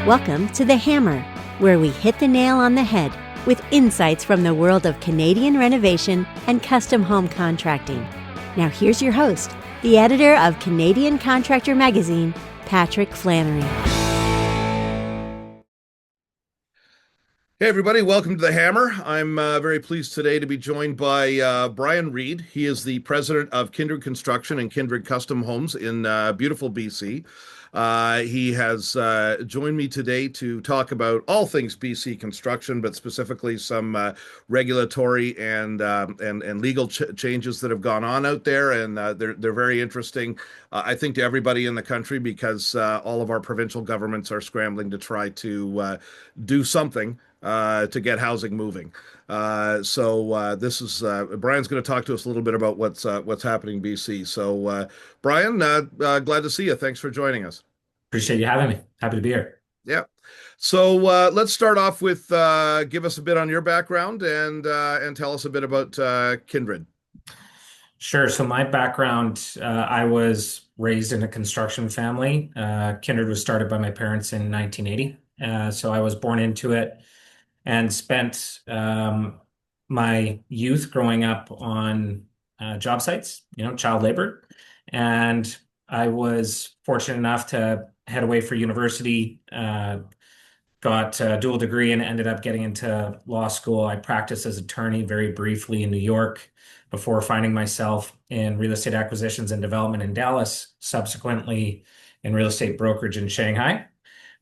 Welcome to The Hammer, where we hit the nail on the head with insights from the world of Canadian renovation and custom home contracting. Now here's your host, the editor of Canadian Contractor magazine, Patrick Flannery. Hey everybody, welcome to The Hammer. I'm very pleased today to be joined by Bryan Reid. He is the president of Kindred Construction and Kindred Custom Homes in beautiful BC. He has joined me today to talk about all things BC construction, but specifically some regulatory and legal changes that have gone on out there, and they're very interesting, I think, to everybody in the country because all of our provincial governments are scrambling to try to do something to get housing moving. This is Bryan's going to talk to us a little bit about what's happening in BC. So, Bryan, glad to see you. Thanks for joining us. Appreciate you having me. Happy to be here. Yeah. So let's start off with give us a bit on your background and tell us a bit about Kindred. Sure. So my background, I was raised in a construction family. Kindred was started by my parents in 1980. So I was born into it and spent my youth growing up on job sites, child labor. And I was fortunate enough to head away for university, got a dual degree and ended up getting into law school. I practiced as attorney very briefly in New York before finding myself in real estate acquisitions and development in Dallas, subsequently in real estate brokerage in Shanghai.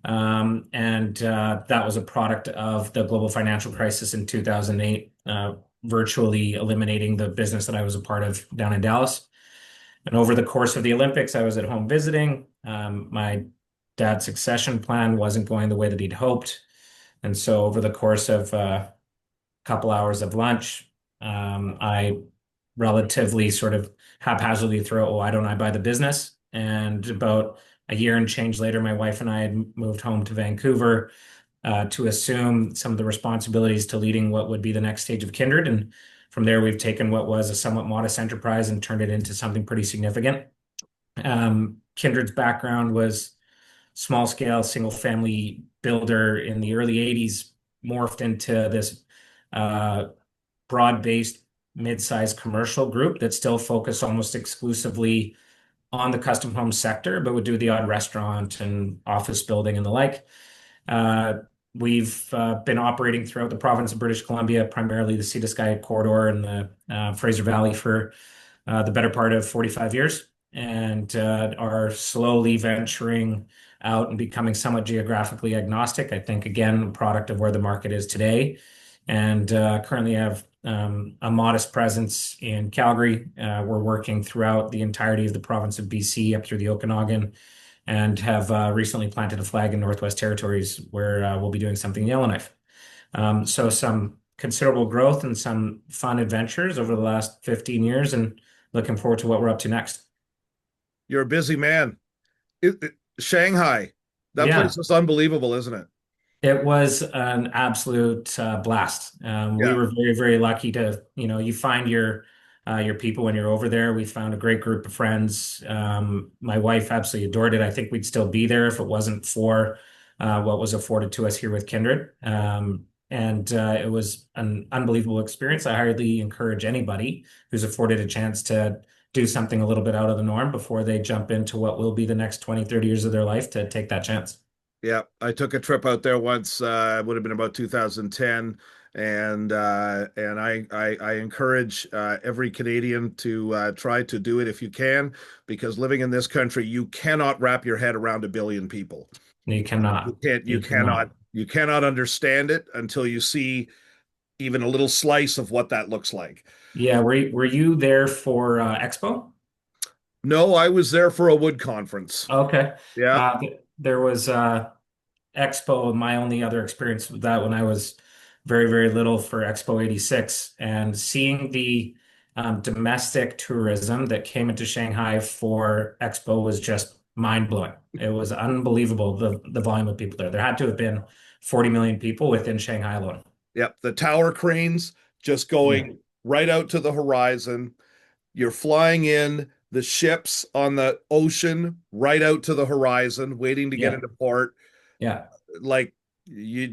That was a product of the global financial crisis in 2008, virtually eliminating the business that I was a part of down in Dallas. And over the course of the Olympics, I was at home visiting. My dad's succession plan wasn't going the way that he'd hoped. And so over the course of a couple hours of lunch, I relatively sort of haphazardly throw, why don't I buy the business? And about a year and change later, my wife and I had moved home to Vancouver to assume some of the responsibilities to leading what would be the next stage of Kindred. And from there, we've taken what was a somewhat modest enterprise and turned it into something pretty significant. Kindred's background was small scale, single family builder in the early 80s, morphed into this broad-based mid-sized commercial group that still focused almost exclusively on the custom home sector, but would do the odd restaurant and office building and the like. We've been operating throughout the province of British Columbia, primarily the Sea to Sky corridor and the Fraser Valley for the better part of 45 years, and are slowly venturing out and becoming somewhat geographically agnostic. I think, again, a product of where the market is today. And currently have a modest presence in Calgary. We're working throughout the entirety of the province of BC up through the Okanagan, and have recently planted a flag in Northwest Territories where we'll be doing something in Yellowknife. So some considerable growth and some fun adventures over the last 15 years, and looking forward to what we're up to next. You're a busy man. Shanghai, that Yeah. place is unbelievable, isn't it? It was an absolute blast. We Yeah. were very, very lucky to, you find your people when you're over there. We found a great group of friends. My wife absolutely adored it. I think we'd still be there if it wasn't for what was afforded to us here with Kindred. It was an unbelievable experience. I highly encourage anybody who's afforded a chance to do something a little bit out of the norm before they jump into what will be the next 20, 30 years of their life to take that chance. Yeah, I took a trip out there once. It would have been about 2010, and I encourage every Canadian to try to do it if you can, because living in this country, you cannot wrap your head around a billion people. You cannot. You cannot. You cannot understand it until you see even a little slice of what that looks like. Yeah, were you there for Expo? No, I was there for a wood conference. Okay. Yeah. There was Expo. My only other experience with that when I was very, very little for Expo 86, and seeing the domestic tourism that came into Shanghai for Expo was just mind-blowing. It was unbelievable, the volume of people there. There had to have been 40 million people within Shanghai alone. Yep. The tower cranes just Yeah. going right out to the horizon. You're flying in the ships on the ocean right out to the horizon, waiting to get Yeah. into port. Yeah. like we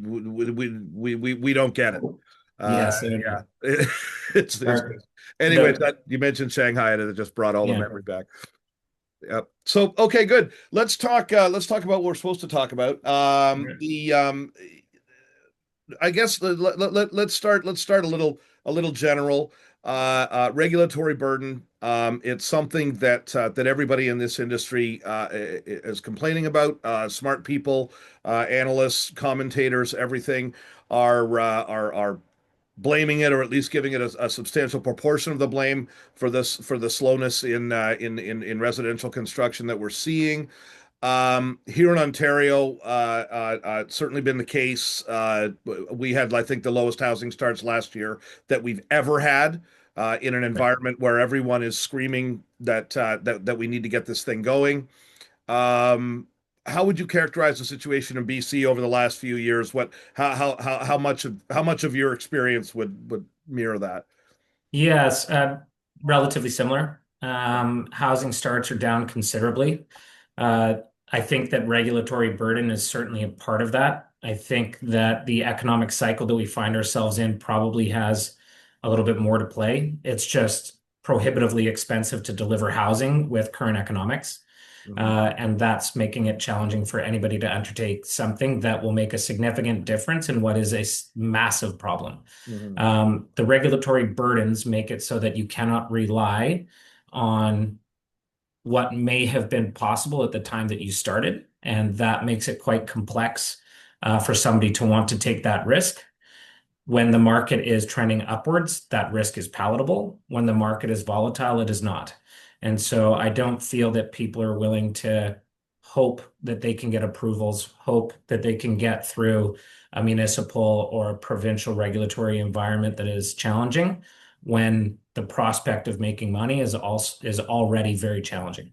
don't get it. Yes. Yeah, it's Or anyway. the That you mentioned Shanghai, and it just brought all the yeah. memory back. Yep. So okay, good. Let's talk. Let's talk about what we're supposed to talk about. The I guess let's start. Let's start a little general. Regulatory burden. It's something that everybody in this industry is complaining about. Smart people, analysts, commentators, everything are blaming it, or at least giving it a substantial proportion of the blame for this for the slowness in residential construction that we're seeing. Here in Ontario, it's certainly been the case. We had, I think, the lowest housing starts last year that we've ever had in an environment where everyone is screaming that we need to get this thing going. Um, how would you characterize the situation in BC over the last few years? What how much of your experience would mirror that? Yes, relatively similar. Housing starts are down considerably. Uh, I think that regulatory burden is certainly a part of that. I think that the economic cycle that we find ourselves in probably has a little bit more to play. It's just prohibitively expensive to deliver housing with current economics. Mhm. And that's making it challenging for anybody to undertake something that will make a significant difference in what is a massive problem. Mhm. The regulatory burdens make it so that you cannot rely on what may have been possible at the time that you started. And that makes it quite complex for somebody to want to take that risk. When the market is trending upwards, that risk is palatable. When the market is volatile, it is not. And so I don't feel that people are willing to hope that they can get approvals, hope that they can get through a municipal or provincial regulatory environment that is challenging when the prospect of making money is already very challenging.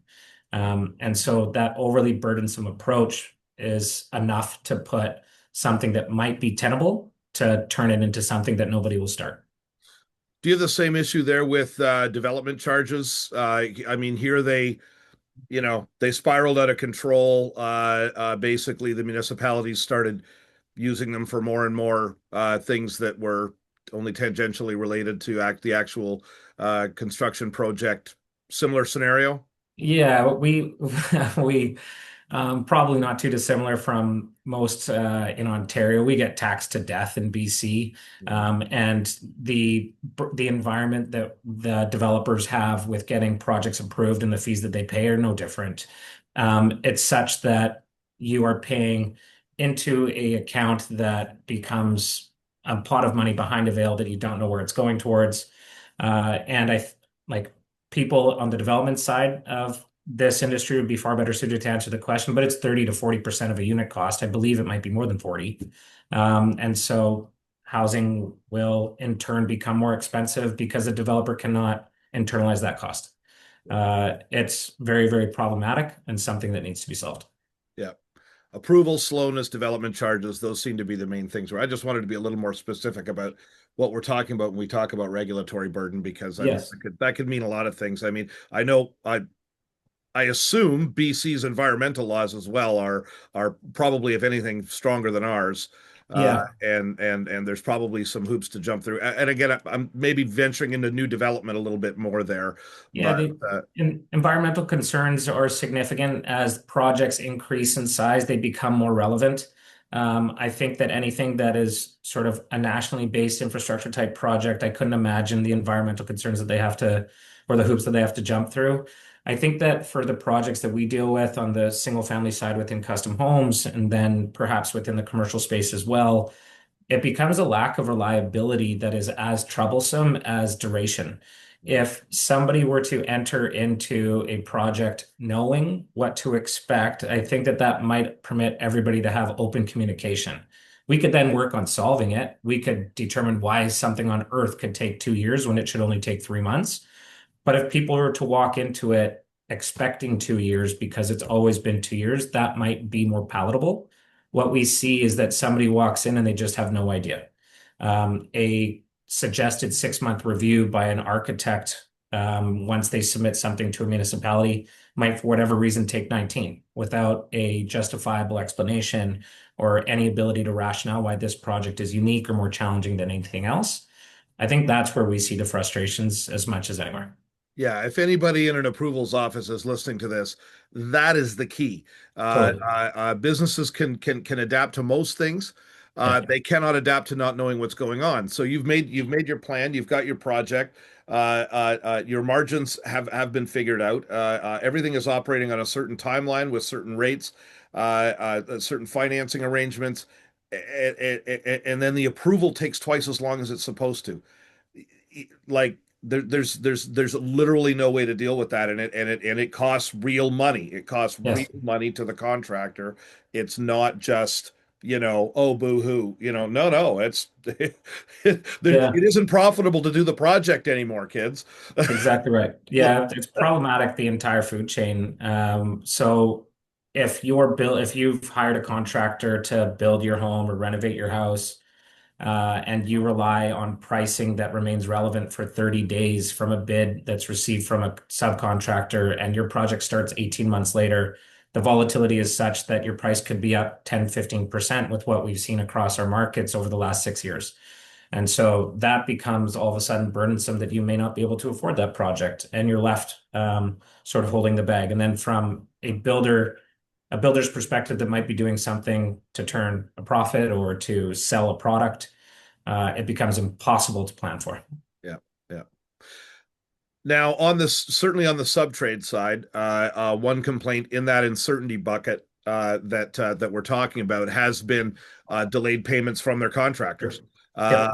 And so that overly burdensome approach is enough to put something that might be tenable to turn it into something that nobody will start. Do you have the same issue there with development charges? I mean, here they spiraled out of control. Basically, the municipalities started using them for more and more things that were only tangentially related to the actual construction project. Similar scenario. Yeah, we we probably not too dissimilar from most in Ontario. We get taxed to death in BC, Mhm. and the environment that the developers have with getting projects approved and the fees that they pay are no different. It's such that you are paying into a account that becomes a pot of money behind a veil that you don't know where it's going towards. And like people on the development side of this industry would be far better suited to answer the question, but it's 30 to 40% of a unit cost. I believe it might be more than 40. And so housing will in turn become more expensive because the developer cannot internalize that cost. It's very, very problematic and something that needs to be solved. Yeah. Approval, slowness, development charges, those seem to be the main things. Where I just wanted to be a little more specific about what we're talking about when we talk about regulatory burden, because I mean Yes. that could mean a lot of things. I mean, I know I assume BC's environmental laws as well are probably, if anything, stronger than ours. Yeah. And there's probably some hoops to jump through. And again, I'm maybe venturing into new development a little bit more there, Yeah, but the environmental concerns are significant. As projects increase in size, they become more relevant. I think that anything that is sort of a nationally based infrastructure type project, I couldn't imagine the environmental concerns that they have to, or the hoops that they have to jump through. I think that for the projects that we deal with on the single family side within custom homes, and then perhaps within the commercial space as well, it becomes a lack of reliability that is as troublesome as duration. If somebody were to enter into a project knowing what to expect, I think that that might permit everybody to have open communication. We could then work on solving it. We could determine why something on Earth could take 2 years when it should only take 3 months. But if people were to walk into it expecting 2 years because it's always been 2 years, that might be more palatable. What we see is that somebody walks in and they just have no idea. A suggested 6 month review by an architect once they submit something to a municipality, might, for whatever reason, take 19 without a justifiable explanation or any ability to rationale why this project is unique or more challenging than anything else. I think that's where we see the frustrations as much as anywhere. Yeah, if anybody in an approvals office is listening to this, that is the key. Totally. Businesses can adapt to most things. Yeah. They cannot adapt to not knowing what's going on. So you've made your plan, you've got your project, your margins have been figured out. Everything is operating on a certain timeline with certain rates, certain financing arrangements, and then the approval takes twice as long as it's supposed to. Like there's literally no way to deal with that, and it costs real money. It costs real Yes. money to the contractor. It's not just, oh, boo hoo, no, it's it Yeah. isn't profitable to do the project anymore, kids. Exactly right. Yeah, it's problematic the entire food chain. So if you've hired a contractor to build your home or renovate your house, and you rely on pricing that remains relevant for 30 days from a bid that's received from a subcontractor, and your project starts 18 months later, the volatility is such that your price could be up 10, 15% with what we've seen across our markets over the last 6 years. And so that becomes all of a sudden burdensome that you may not be able to afford that project, and you're left sort of holding the bag. And then from a builder's perspective that might be doing something to turn a profit or to sell a product, it becomes impossible to plan for. Yeah, yeah. Now, certainly on the subtrade side, one complaint in that uncertainty bucket that we're talking about has been delayed payments from their contractors. Yep.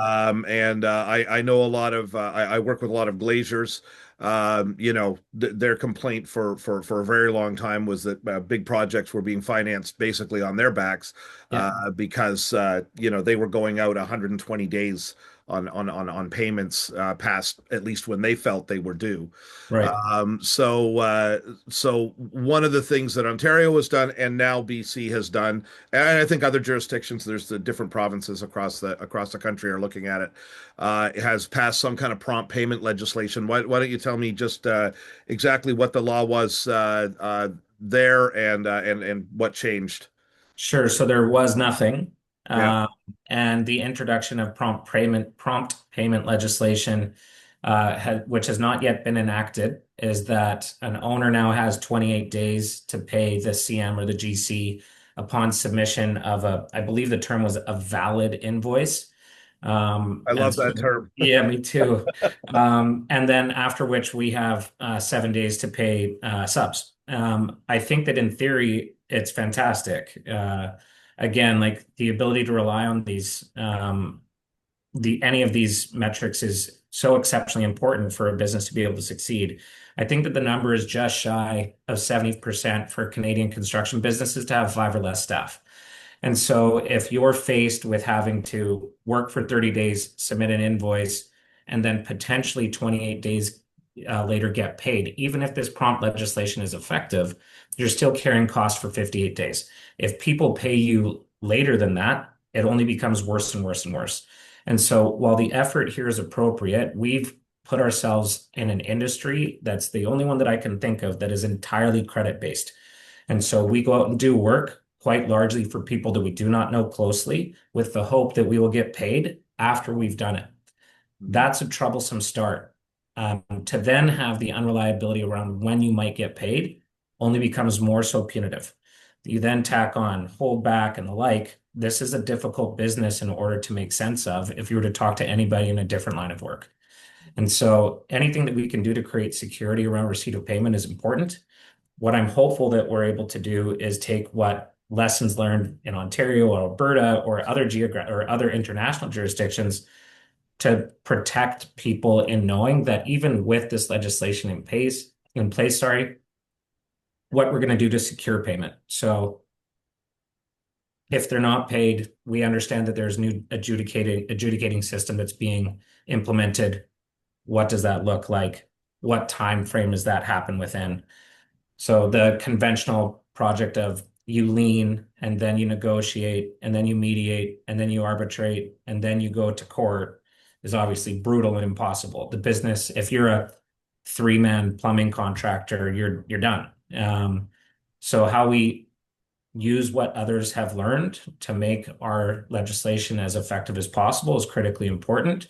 And I know a lot of I work with a lot of glaziers. Their complaint for a very long time was that big projects were being financed basically on their backs, Yeah. because they were going out 120 days on payments, past at least when they felt they were due. Right. So one of the things that Ontario has done, and now BC has done, and I think other jurisdictions, there's the different provinces across the country are looking at it, has passed some kind of prompt payment legislation. Why don't you tell me just exactly what the law was there, and what changed? Sure. So there was nothing. Yeah, Uh, and the introduction of prompt payment legislation, which has not yet been enacted, is that an owner now has 28 days to pay the CM or the GC upon submission of I believe the term was a valid invoice. I And love that so, term. yeah, me too. And then after which we have 7 days to pay subs. I think that in theory, it's fantastic. Again, like the ability to rely on any of these metrics is so exceptionally important for a business to be able to succeed. I think that the number is just shy of 70% for Canadian construction businesses to have 5 or less staff. And so if you're faced with having to work for 30 days, submit an invoice, and then potentially 28 days later get paid, even if this prompt legislation is effective, you're still carrying costs for 58 days. If people pay you later than that, it only becomes worse and worse and worse. And so while the effort here is appropriate, we've put ourselves in an industry that's the only one that I can think of that is entirely credit based. And so we go out and do work quite largely for people that we do not know closely with the hope that we will get paid after we've done it. That's a troublesome start. To then have the unreliability around when you might get paid only becomes more so punitive. You then tack on holdback and the like. This is a difficult business in order to make sense of if you were to talk to anybody in a different line of work. And so anything that we can do to create security around receipt of payment is important. What I'm hopeful that we're able to do is take what lessons learned in Ontario or Alberta or other international jurisdictions to protect people in knowing that even with this legislation in place, what we're going to do to secure payment. So if they're not paid, we understand that there's new adjudicating system that's being implemented. What does that look like? What time frame does that happen within? So the conventional project of you lien and then you negotiate and then you mediate and then you arbitrate and then you go to court is obviously brutal and impossible. The business, if you're three-man plumbing contractor, you're done. So how we use what others have learned to make our legislation as effective as possible is critically important.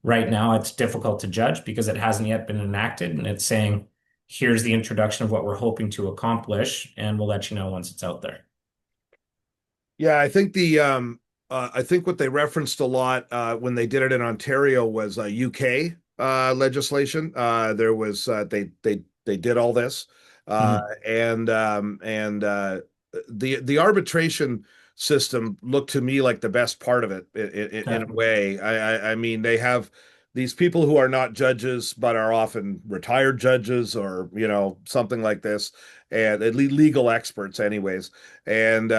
Right now, it's difficult to judge because it hasn't yet been enacted, and it's saying, here's the introduction of what we're hoping to accomplish, and we'll let you know once it's out there. Yeah, I think what they referenced a lot when they did it in Ontario was UK legislation. There was they did all this, Mhm. and the arbitration system looked to me like the best part of it in Yeah. a way. I mean, they have these people who are not judges but are often retired judges or something like this, and legal experts anyways, and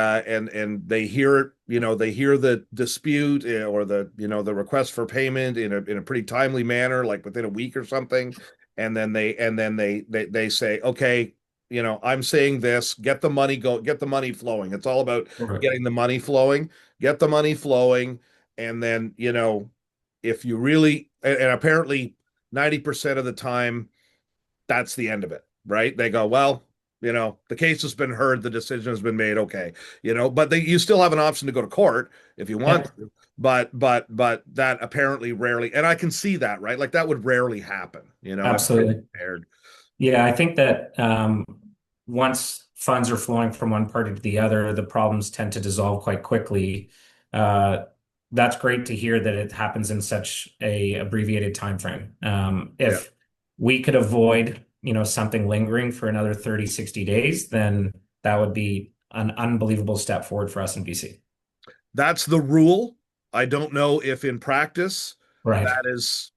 they hear they hear the dispute or the request for payment in a pretty timely manner, like within a week or something, and then they say, okay, I'm saying this, get the money, get the money flowing. It's all about Right. getting the money flowing, get the money flowing, and then if you really, and apparently 90% of the time that's the end of it, right? They go, well, the case has been heard, the decision has been made, okay, but you still have an option to go to court if you want Yeah, to, but that apparently rarely, and I can see that, right? Like that would rarely happen, if you're absolutely. prepared. Yeah, I think that once funds are flowing from one party to the other, the problems tend to dissolve quite quickly. Uh, that's great to hear that it happens in such a abbreviated time frame. Yeah. If we could avoid, something lingering for another 30, 60 days, then that would be an unbelievable step forward for us in BC. That's the rule. I don't know if in practice Right, that is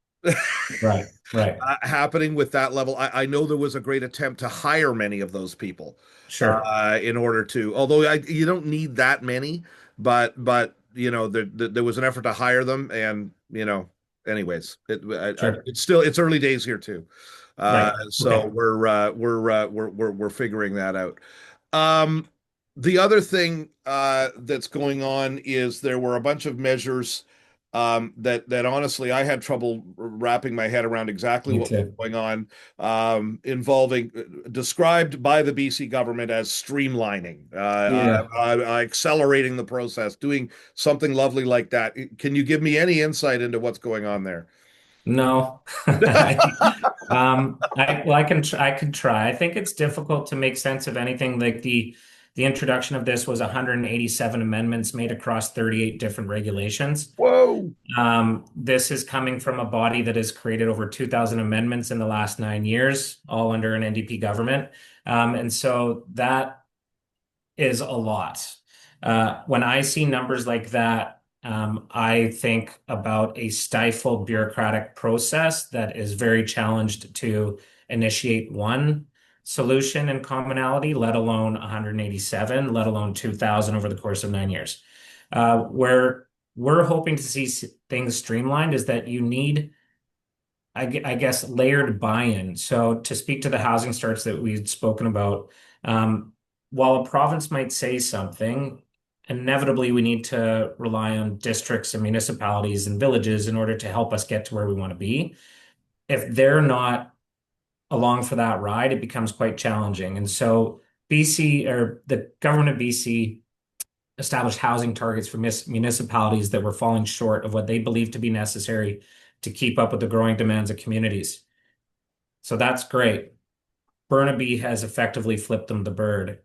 right, right. happening with that level. I know there was a great attempt to hire many of those people Sure, in order to, although you don't need that many, but there was an effort to hire them, and anyways, sure. it's early days here too, Right. so Okay. we're figuring that out. Um, the other thing that's going on is there were a bunch of measures that honestly I had trouble wrapping my head around exactly Me what was too. going on, involving described by the BC government as streamlining, Yeah. accelerating the process, doing something lovely like that. Can you give me any insight into what's going on there? No. I can try. I think it's difficult to make sense of anything like the introduction of this was 187 amendments made across 38 different regulations. Whoa. This is coming from a body that has created over 2,000 amendments in the last 9 years, all under an NDP government. And so that is a lot. When I see numbers like that, I think about a stifled bureaucratic process that is very challenged to initiate one solution and commonality, let alone 187, let alone 2,000 over the course of 9 years. Where we're hoping to see things streamlined is that you need, I guess, layered buy-in. So to speak to the housing starts that we've spoken about, while a province might say something, inevitably we need to rely on districts and municipalities and villages in order to help us get to where we want to be. If they're not along for that ride, it becomes quite challenging. And so BC, or the government of BC, established housing targets for municipalities that were falling short of what they believed to be necessary to keep up with the growing demands of communities. So that's great. Burnaby has effectively flipped them the bird,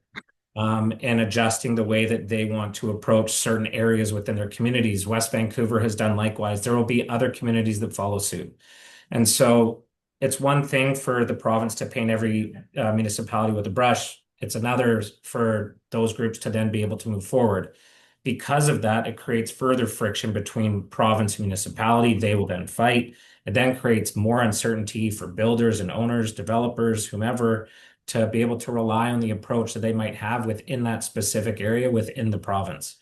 and adjusting the way that they want to approach certain areas within their communities. West Vancouver has done likewise. There will be other communities that follow suit. And so it's one thing for the province to paint every municipality with a brush. It's another for those groups to then be able to move forward. Because of that, it creates further friction between province and municipality. They will then fight. It then creates more uncertainty for builders and owners, developers, whomever, to be able to rely on the approach that they might have within that specific area within the province.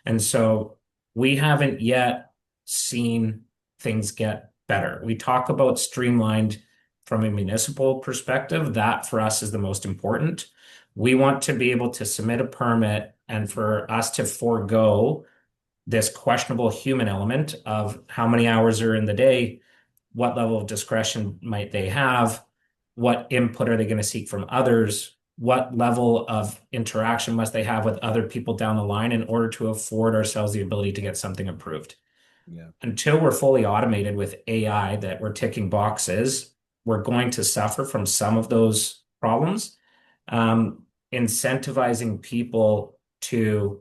And so we haven't yet seen things get better. We talk about streamlined from a municipal perspective. That for us is the most important. We want to be able to submit a permit and for us to forego this questionable human element of how many hours are in the day, what level of discretion might they have, what input are they going to seek from others? What level of interaction must they have with other people down the line in order to afford ourselves the ability to get something approved? Yeah. Until we're fully automated with AI, that we're ticking boxes, we're going to suffer from some of those problems. Incentivizing people to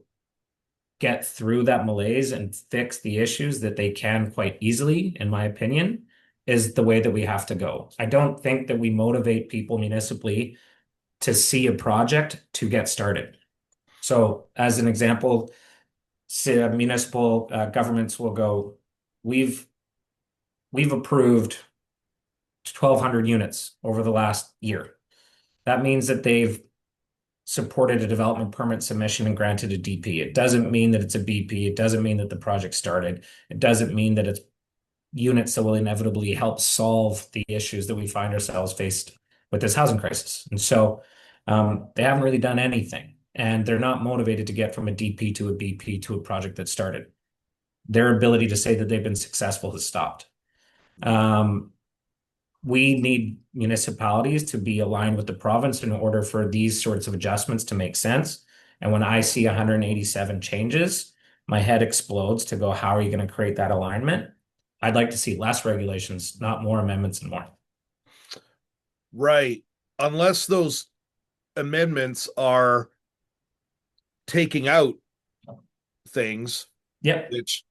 get through that malaise and fix the issues that they can quite easily, in my opinion, is the way that we have to go. I don't think that we motivate people municipally to see a project to get started. So, as an example, say, municipal governments will go, we've approved 1,200 units over the last year. That means that they've supported a development permit submission and granted a DP. It doesn't mean that it's a BP. It doesn't mean that the project started. It doesn't mean that it's units that will inevitably help solve the issues that we find ourselves faced with this housing crisis. And so they haven't really done anything, and they're not motivated to get from a DP to a BP to a project that started. Their ability to say that they've been successful has stopped. We need municipalities to be aligned with the province in order for these sorts of adjustments to make sense. And when I see 187 changes, my head explodes to go, how are you going to create that alignment? I'd like to see less regulations, not more amendments and more. Right. Unless those amendments are taking out things, Yep. which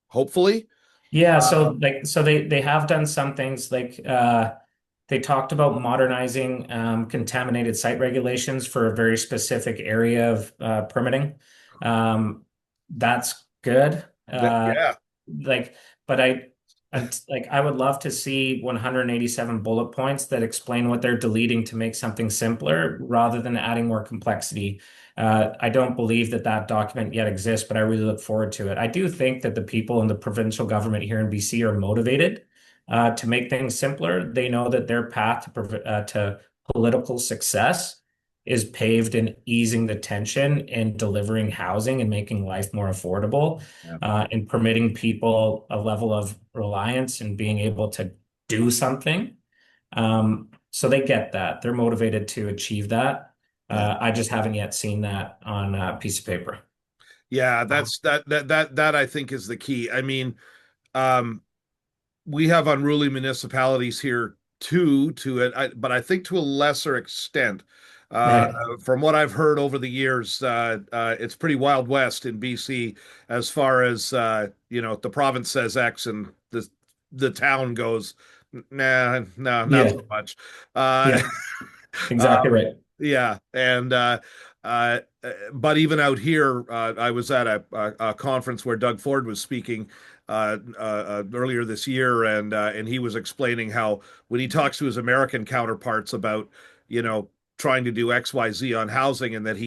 hopefully. Yeah, so they have done some things like they talked about modernizing contaminated site regulations for a very specific area of permitting. That's good. Yeah. Like, but I would love to see 187 bullet points that explain what they're deleting to make something simpler rather than adding more complexity. I don't believe that that document yet exists, but I really look forward to it. I do think that the people in the provincial government here in BC are motivated to make things simpler. They know that their path to political success is paved in easing the tension and delivering housing and making life more affordable, and permitting people a level of reliance and being able to do something. So they get that. They're motivated to achieve that. I just haven't yet seen that on a piece of paper. Yeah, that I think is the key. I mean, we have unruly municipalities here too, but I think to a lesser extent. Right. From what I've heard over the years, it's pretty Wild West in BC as far as the province says X and the town goes, nah, no, not Yeah. so much. Yeah. Exactly right. Yeah, and uh, but even out here, I was at a conference where Doug Ford was speaking earlier this year, and he was explaining how when he talks to his American counterparts about trying to do XYZ on housing, and that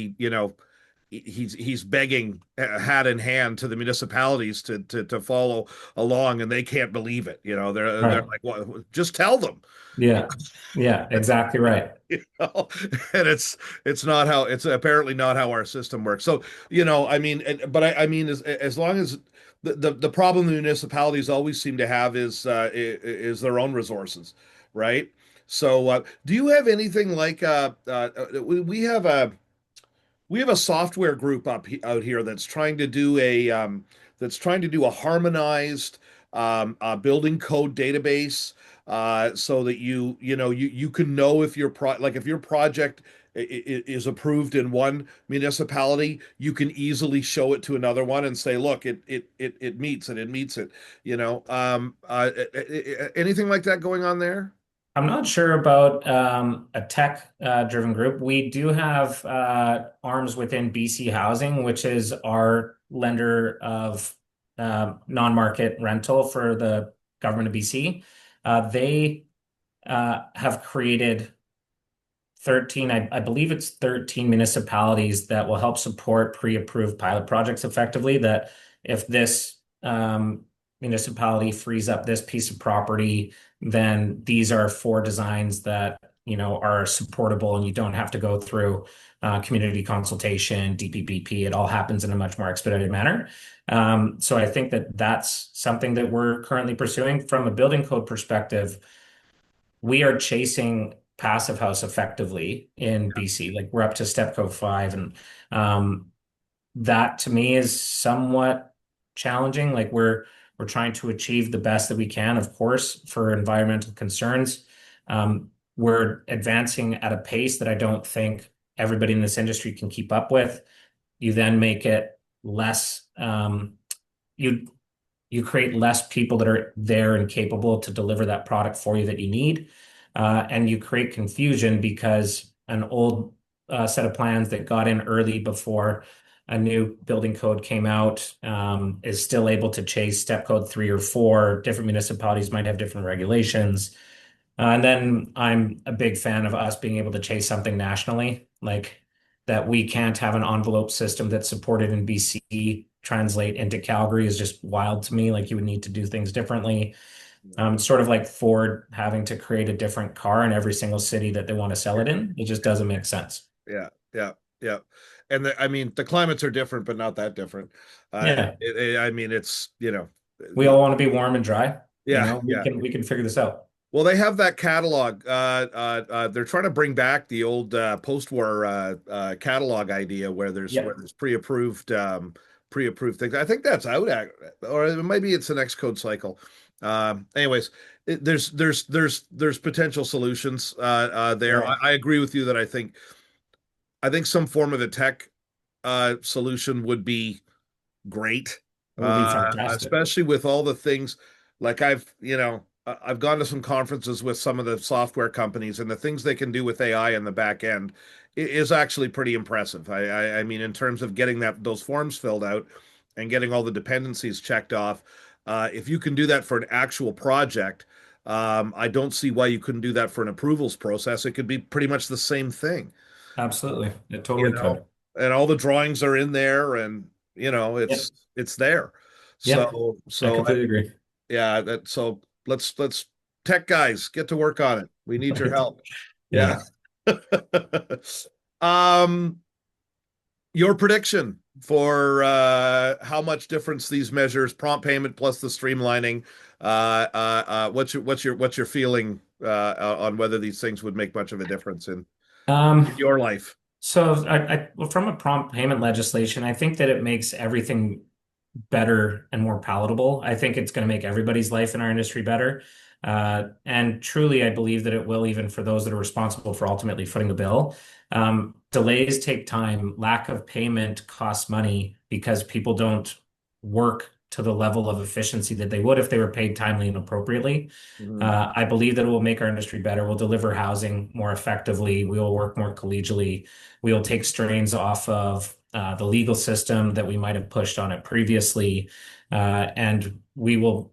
he's begging hat in hand to the municipalities to follow along, and they can't believe it. They're Right. like, well, just tell them. Yeah. Yeah. Exactly right. And it's not how it's apparently not how our system works. So I mean, but I mean, as long as the problem the municipalities always seem to have is their own resources, right? So do you have anything like we have a software group out here that's trying to do a harmonized building code database, so that you can know if if your project is approved in one municipality, you can easily show it to another one and say, look, it meets it, it meets it. Anything like that going on there? I'm not sure about a tech driven group. We do have arms within BC Housing, which is our lender of non-market rental for the government of BC. They have created 13, I believe it's 13 municipalities that will help support pre-approved pilot projects effectively. That if this municipality frees up this piece of property, then these are 4 designs that are supportable, and you don't have to go through community consultation, DPPP. It all happens in a much more expedited manner. So I think that that's something that we're currently pursuing from a building code perspective. we are chasing passive house effectively in BC. Like we're up to step code 5, and um, that to me is somewhat challenging. Like we're trying to achieve the best that we can, of course, for environmental concerns. We're advancing at a pace that I don't think everybody in this industry can keep up with. You then make it less, you you create less people that are there and capable to deliver that product for you that you need. And you create confusion because an old set of plans that got in early before a new building code came out is still able to chase step code 3 or 4. Different municipalities might have different regulations. And then I'm a big fan of us being able to chase something nationally, like that we can't have an envelope system that's supported in BC translate into Calgary is just wild to me. Like you would need to do things differently. It's sort of like Ford having to create a different car in every single city that they want to sell it in. It just doesn't make sense. Yeah, yeah, yeah. And I mean, the climates are different, but not that different. Yeah. I mean, it's, We all want to be warm and dry. yeah, yeah. We can figure this out. Well, they have that catalog. They're trying to bring back the old post-war catalog idea Yeah. where there's pre-approved things. I think that's out, or maybe it's the next code cycle. Anyways, there's potential solutions there. Yeah. I agree with you that I think some form of a tech solution would be great, It would be fantastic. especially with all the things like I've gone to some conferences with some of the software companies, and the things they can do with AI in the back end is actually pretty impressive. I mean, in terms of getting those forms filled out and getting all the dependencies checked off, if you can do that for an actual project, I don't see why you couldn't do that for an approvals process. It could be pretty much the same thing, Absolutely. It you totally know, could. and all the drawings are in there, and Yep. it's there. Yep. So I so completely agree. yeah, so let's tech guys get to work on it. We need your help. Yeah. Yeah. Um, your prediction for how much difference these measures, prompt payment plus the streamlining, what's your feeling on whether these things would make much of a difference Um, in your life? so well, from a prompt payment legislation, I think that it makes everything better and more palatable. I think it's going to make everybody's life in our industry better. And truly, I believe that it will, even for those that are responsible for ultimately footing the bill. Delays take time. Lack of payment costs money because people don't work to the level of efficiency that they would if they were paid timely and appropriately. Mhm. I believe that it will make our industry better. We'll deliver housing more effectively. We will work more collegially. We will take strains off of the legal system that we might have pushed on it previously. And we will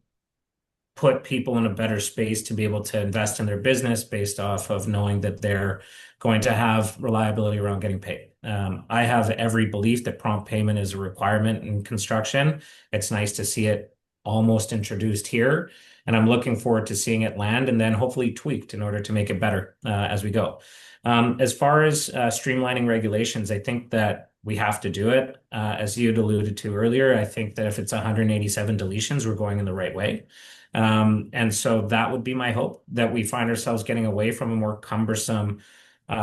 put people in a better space to be able to invest in their business based off of knowing that they're going to have reliability around getting paid. I have every belief that prompt payment is a requirement in construction. It's nice to see it almost introduced here, and I'm looking forward to seeing it land and then hopefully tweaked in order to make it better as we go. As far as streamlining regulations, I think that we have to do it. As you'd alluded to earlier, I think that if it's 187 deletions, we're going in the right way. And so that would be my hope that we find ourselves getting away from a more cumbersome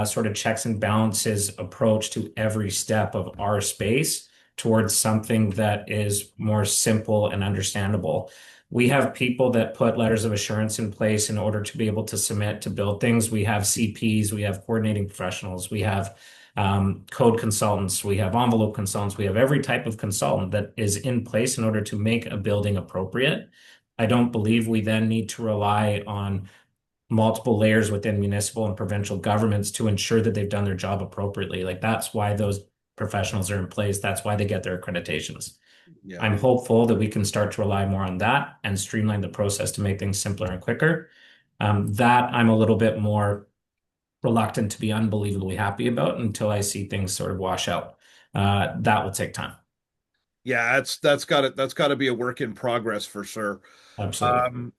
sort of checks and balances approach to every step of our space towards something that is more simple and understandable. We have people that put letters of assurance in place in order to be able to submit to build things. We have CPs, we have coordinating professionals, we have code consultants, we have envelope consultants, we have every type of consultant that is in place in order to make a building appropriate. I don't believe we then need to rely on multiple layers within municipal and provincial governments to ensure that they've done their job appropriately. Like that's why those professionals are in place. That's why they get their accreditations. Yeah. I'm hopeful that we can start to rely more on that and streamline the process to make things simpler and quicker. That I'm a little bit more reluctant to be unbelievably happy about until I see things sort of wash out. That will take time. Yeah, that's got to be a work in progress for sure. Absolutely. Um,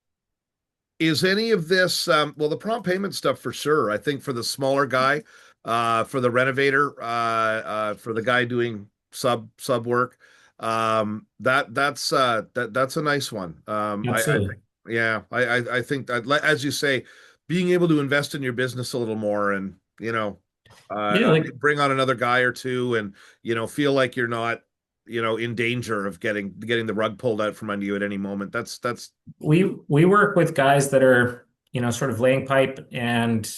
is any of this well, the prompt payment stuff for sure. I think for the smaller guy, for the renovator, for the guy doing sub work, that's a nice one. I Absolutely. think yeah, I think that as you say, being able to invest in your business a little more, and Yeah, like bring on another guy or two, and feel like you're not in danger of getting the rug pulled out from under you at any moment. That's we work with guys that are, sort of laying pipe and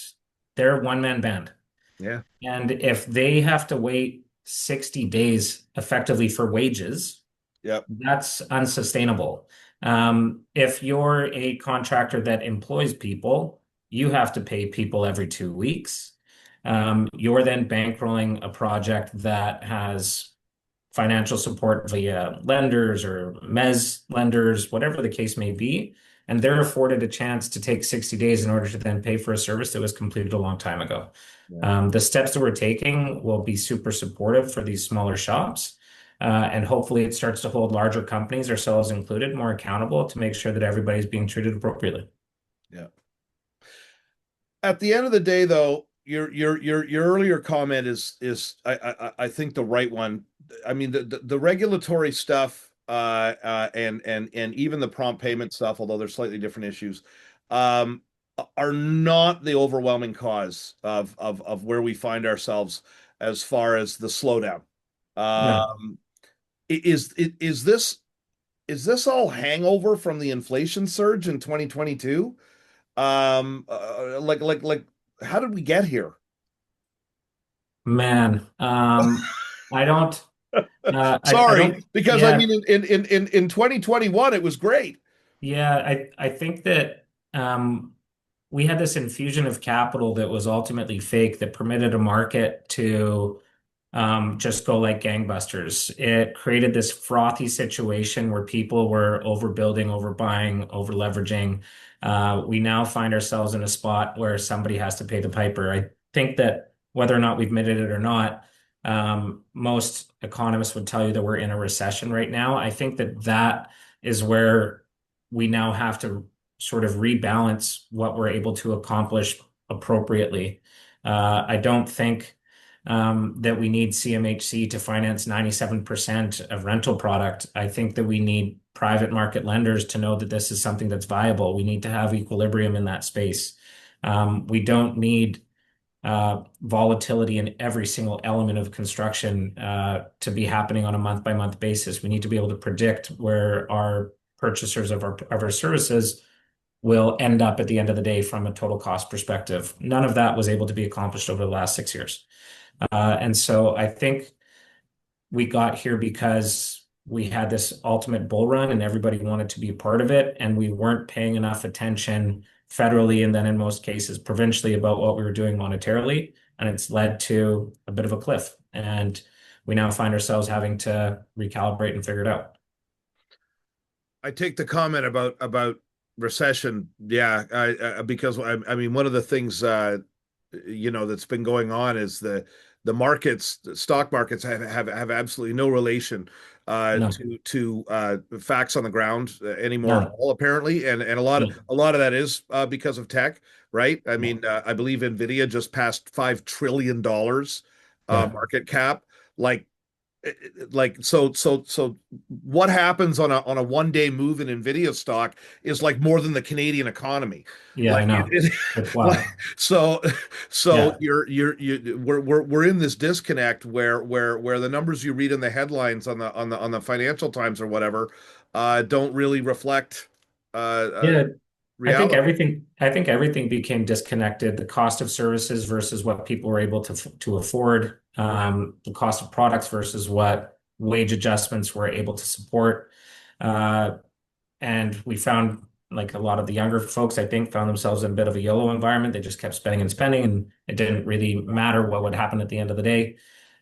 they're one man band. yeah, And if they have to wait 60 days effectively for wages, yep, that's unsustainable. If you're a contractor that employs people, you have to pay people every 2 weeks. You're then bankrolling a project that has financial support via lenders or mezz lenders, whatever the case may be. And they're afforded a chance to take 60 days in order to then pay for a service that was completed a long time ago. yeah. The steps that we're taking will be super supportive for these smaller shops. And hopefully it starts to hold larger companies, ourselves included, more accountable to make sure that everybody's being treated appropriately. Yeah. At the end of the day, though, your earlier comment is I think the right one. I mean, the regulatory stuff, and even the prompt payment stuff, although they're slightly different issues, um, are not the overwhelming cause of where we find ourselves as far as the slowdown. No, Um, is this all hangover from the inflation surge in 2022? Like, how did we get here? man, I don't, I don't, Sorry, because I yeah, mean, in 2021, it was great. yeah, I think that we had this infusion of capital that was ultimately fake that permitted a market to just go like gangbusters. It created this frothy situation where people were overbuilding, overbuying, over leveraging. We now find ourselves in a spot where somebody has to pay the piper. I think that whether or not we've admitted it or not, most economists would tell you that we're in a recession right now. I think that that is where we now have to sort of rebalance what we're able to accomplish appropriately. I don't think that we need CMHC to finance 97% of rental product. I think that we need private market lenders to know that this is something that's viable. We need to have equilibrium in that space. We don't need volatility in every single element of construction to be happening on a month by month basis. We need to be able to predict where our purchasers of our services will end up at the end of the day from a total cost perspective. None of that was able to be accomplished over the last 6 years. And so I think we got here because we had this ultimate bull run and everybody wanted to be a part of it. And we weren't paying enough attention federally and then in most cases provincially about what we were doing monetarily. And it's led to a bit of a cliff. And we now find ourselves having to recalibrate and figure it out. I take the comment about recession. Yeah, because I mean, one of the things that's been going on is the stock markets have absolutely no relation No, to facts on the ground anymore at none. all, apparently, and No, a lot of that is because of tech, right? I yeah, mean, I believe Nvidia just passed $5 trillion yeah, market cap. Like so what happens on a 1 day move in Nvidia stock is like more than the Canadian economy. yeah, Like I know. It's like wild. so so Yeah. we're in this disconnect where the numbers you read in the headlines on the Financial Times or whatever don't really reflect Yeah, reality. I think everything became disconnected. The cost of services versus what people were able to afford, the cost of products versus what wage adjustments were able to support. Uh, and we found like a lot of the younger folks, I think, found themselves in a bit of a YOLO environment. They just kept spending and spending, and it didn't really matter what would happen at the end of the day.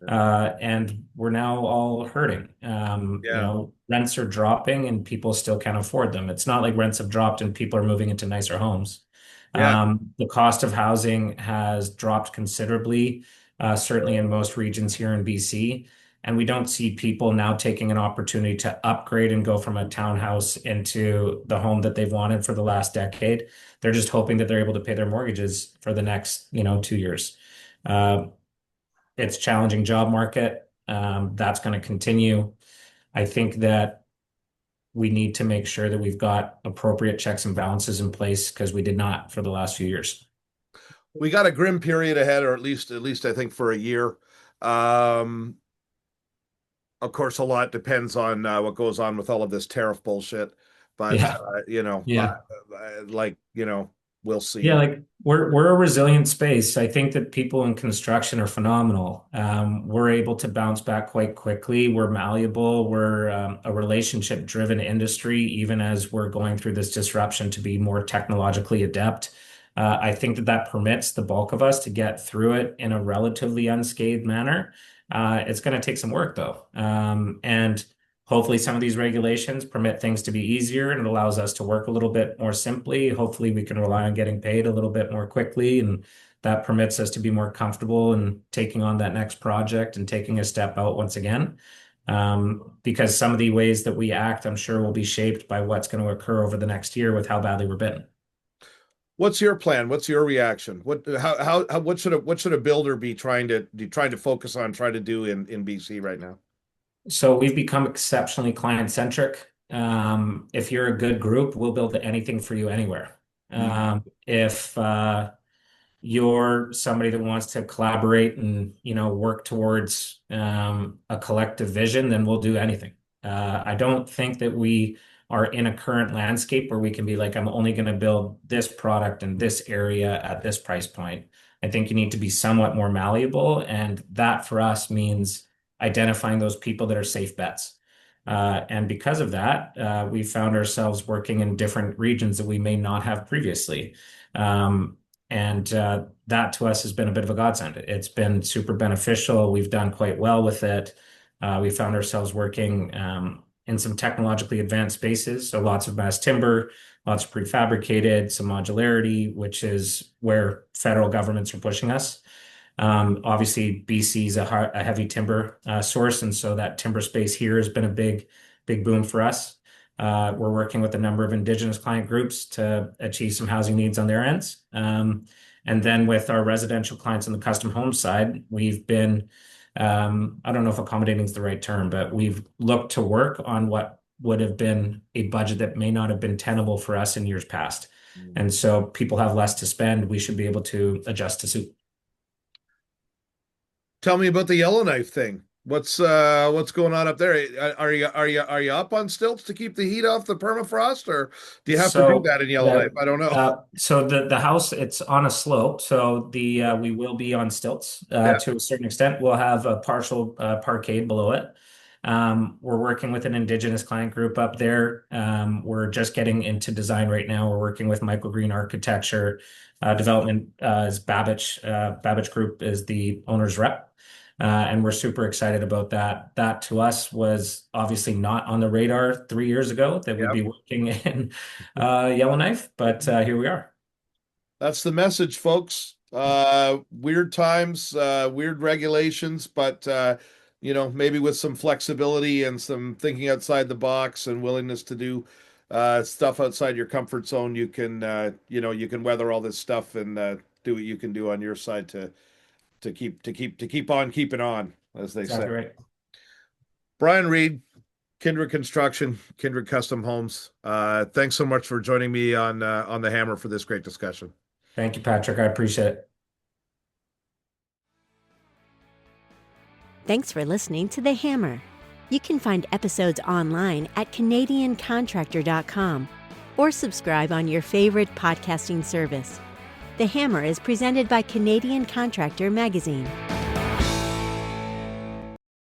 And we're now all hurting. Yeah, Rents are dropping and people still can't afford them. It's not like rents have dropped and people are moving into nicer homes. yeah, The cost of housing has dropped considerably, certainly in most regions here in BC. And we don't see people now taking an opportunity to upgrade and go from a townhouse into the home that they've wanted for the last decade. They're just hoping that they're able to pay their mortgages for the next, 2 years. Uh, it's a challenging job market. That's going to continue. I think that we need to make sure that we've got appropriate checks and balances in place because we did not for the last few years. We got a grim period ahead, or at least I think for a year. Um, of course, a lot depends on what goes on with all of this tariff bullshit, but Yeah. Yeah. like we'll Yeah, see. like we're a resilient space. I think that people in construction are phenomenal. We're able to bounce back quite quickly. We're malleable. We're a relationship-driven industry, even as we're going through this disruption to be more technologically adept. I think that that permits the bulk of us to get through it in a relatively unscathed manner. It's going to take some work, though. And hopefully, some of these regulations permit things to be easier and it allows us to work a little bit more simply. Hopefully, we can rely on getting paid a little bit more quickly, and that permits us to be more comfortable in taking on that next project and taking a step out once again. Because some of the ways that we act, I'm sure, will be shaped by what's going to occur over the next year with how badly we're bitten. What's your plan? What's your reaction? What should a builder be trying to focus on, try to do in BC right now? So we've become exceptionally client-centric. If you're a good group, we'll build anything for you anywhere. If you're somebody that wants to collaborate and work towards a collective vision, then we'll do anything. I don't think that we are in a current landscape where we can be like, I'm only going to build this product in this area at this price point. I think you need to be somewhat more malleable, and that for us means identifying those people that are safe bets. And because of that, we found ourselves working in different regions that we may not have previously. And that to us has been a bit of a godsend. It's been super beneficial. We've done quite well with it. We found ourselves working in some technologically advanced spaces. So lots of mass timber, lots of prefabricated, some modularity, which is where federal governments are pushing us. Obviously, BC is a heavy timber source, and so that timber space here has been a big boom for us. We're working with a number of Indigenous client groups to achieve some housing needs on their ends. And then with our residential clients on the custom home side, we've been, I don't know if accommodating is the right term, but we've looked to work on what would have been a budget that may not have been tenable for us in years past. And so people have less to spend. We should be able to adjust to suit. Tell me about the Yellowknife thing. What's going on up there? Are you up on stilts to keep the heat off the permafrost, or do you have to do So that in Yellowknife? I don't know. so the house, it's on a slope, so we will be on stilts Yeah. to a certain extent. We'll have a partial parkade below it. We're working with an Indigenous client group up there. We're just getting into design right now. We're working with Michael Green Architecture Development as Babbage. Babbage Group is the owner's rep. And we're super excited about that. That to us was obviously not on the radar 3 years ago that we'd be working in Yellowknife, but here we are. That's the message, folks. Weird times, weird regulations, but maybe with some flexibility and some thinking outside the box and willingness to do stuff outside your comfort zone, you can weather all this stuff and do what you can do on your side to keep on keeping on, as they Exactly say. right. Bryan Reid, Kindred Construction, Kindred Custom Homes. Thanks so much for joining me on the Hammer for this great discussion. Thank you, Patrick. I appreciate it. Thanks for listening to The Hammer. You can find episodes online at CanadianContractor.com or subscribe on your favorite podcasting service. The Hammer is presented by Canadian Contractor Magazine.